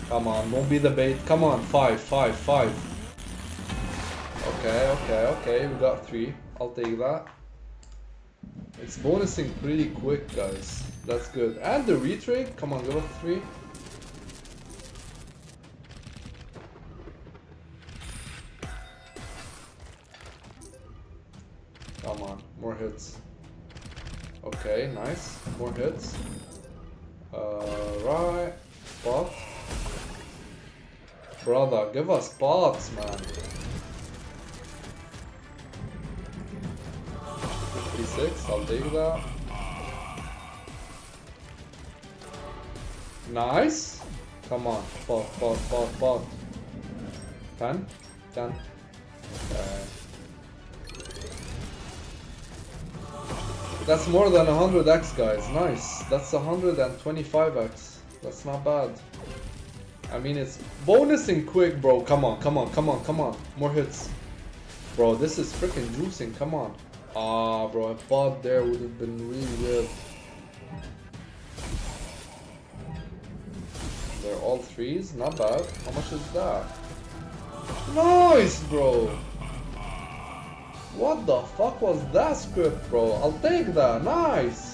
Come on, don't be the bait. Come on, 5, 5, 5. Okay, okay, okay. We got 3. I'll take that. It's bonusing pretty quick, guys. That's good. And the retrade. Come on, give us 3. Come on, more hits. Okay, nice. More hits. Right. Spot. Brother, give us spots, man. 56, I'll take that. Nice. Come on, spot, spot, spot, spot. 10? 10. Okay. That's more than 100x, guys. Nice. That's 125x. That's not bad. I mean, it's bonusing quick, bro. Come on, come on, come on, come on. More hits. Bro, this is freaking juicing. Come on. Ah, bro, a pot there would have been really good. They're all 3s. Not bad. How much is that? Nice, bro. What the fuck was that script, bro? I'll take that. Nice.